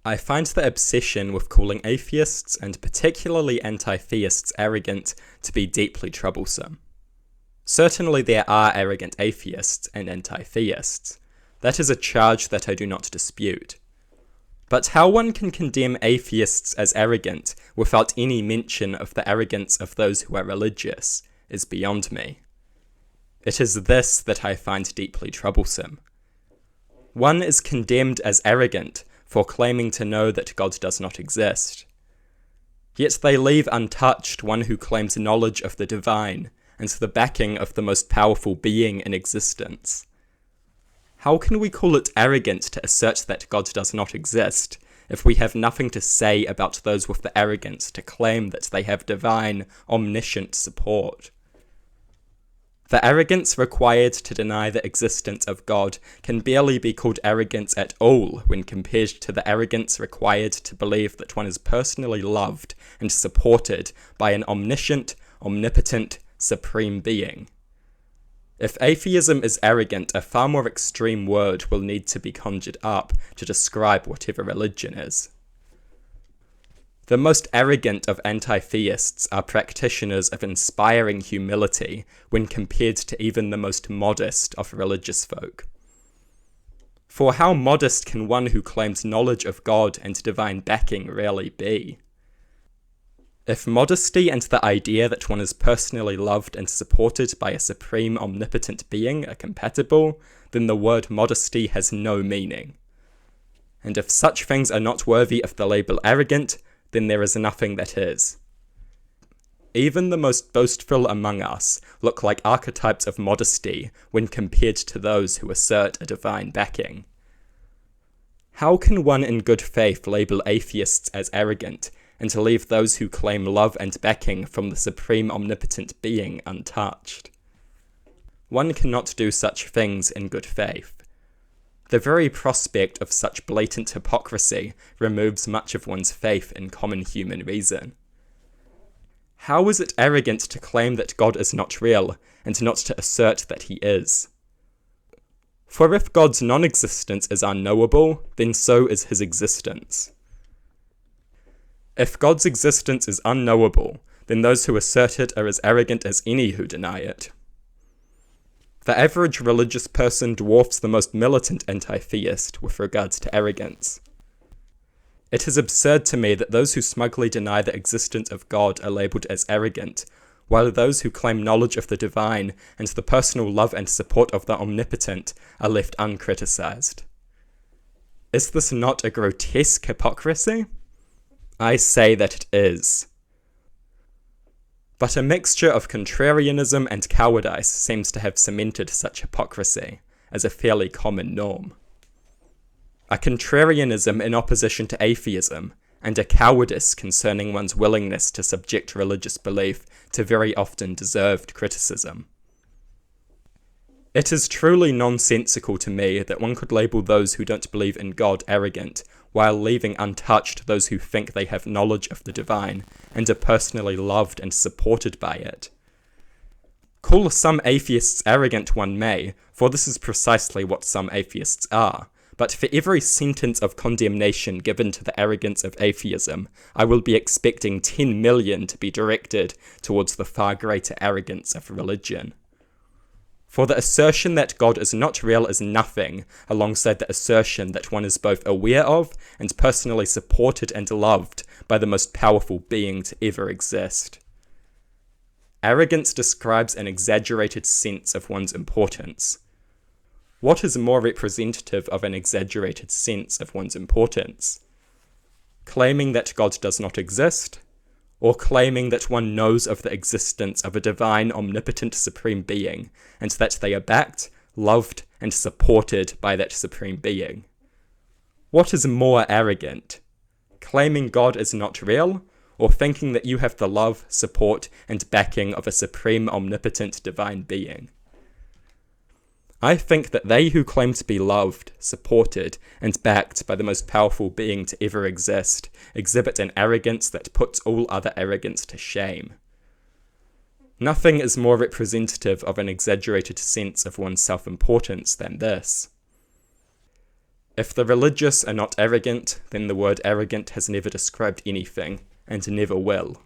I find the obsession with calling atheists, and particularly anti-theists, arrogant to be deeply troublesome. Certainly there are arrogant atheists and anti-theists. That is a charge that I do not dispute. But how one can condemn atheists as arrogant without any mention of the arrogance of those who are religious is beyond me. It is this that I find deeply troublesome. One is condemned as arrogant for claiming to know that God does not exist. Yet they leave untouched one who claims knowledge of the divine and the backing of the most powerful being in existence. How can we call it arrogant to assert that God does not exist if we have nothing to say about those with the arrogance to claim that they have divine, omniscient support? The arrogance required to deny the existence of God can barely be called arrogance at all when compared to the arrogance required to believe that one is personally loved and supported by an omniscient, omnipotent, supreme being. If atheism is arrogant, a far more extreme word will need to be conjured up to describe whatever religion is. The most arrogant of anti-theists are practitioners of inspiring humility when compared to even the most modest of religious folk. For how modest can one who claims knowledge of God and divine backing really be? If modesty and the idea that one is personally loved and supported by a supreme omnipotent being are compatible, then the word modesty has no meaning. And if such things are not worthy of the label arrogant, then there is nothing that is. Even the most boastful among us look like archetypes of modesty when compared to those who assert a divine backing. How can one in good faith label atheists as arrogant and to leave those who claim love and backing from the supreme omnipotent being untouched? One cannot do such things in good faith. The very prospect of such blatant hypocrisy removes much of one's faith in common human reason. How is it arrogant to claim that God is not real, and not to assert that he is? For if God's non-existence is unknowable, then so is his existence. If God's existence is unknowable, then those who assert it are as arrogant as any who deny it. The average religious person dwarfs the most militant anti-theist with regards to arrogance. It is absurd to me that those who smugly deny the existence of God are labelled as arrogant, while those who claim knowledge of the divine and the personal love and support of the omnipotent are left uncriticised. Is this not a grotesque hypocrisy? I say that it is. But a mixture of contrarianism and cowardice seems to have cemented such hypocrisy as a fairly common norm. A contrarianism in opposition to atheism, and a cowardice concerning one's willingness to subject religious belief to very often deserved criticism. It is truly nonsensical to me that one could label those who don't believe in God arrogant, while leaving untouched those who think they have knowledge of the divine and are personally loved and supported by it. Call some atheists arrogant one may, for this is precisely what some atheists are, but for every sentence of condemnation given to the arrogance of atheism, I will be expecting 10 million to be directed towards the far greater arrogance of religion. For the assertion that God is not real is nothing, alongside the assertion that one is both aware of and personally supported and loved by the most powerful being to ever exist. Arrogance describes an exaggerated sense of one's importance. What is more representative of an exaggerated sense of one's importance? Claiming that God does not exist, or claiming that one knows of the existence of a divine, omnipotent, supreme being, and that they are backed, loved, and supported by that supreme being? What is more arrogant? Claiming God is not real, or thinking that you have the love, support, and backing of a supreme, omnipotent, divine being? I think that they who claim to be loved, supported, and backed by the most powerful being to ever exist exhibit an arrogance that puts all other arrogance to shame. Nothing is more representative of an exaggerated sense of one's self-importance than this. If the religious are not arrogant, then the word arrogant has never described anything, and never will.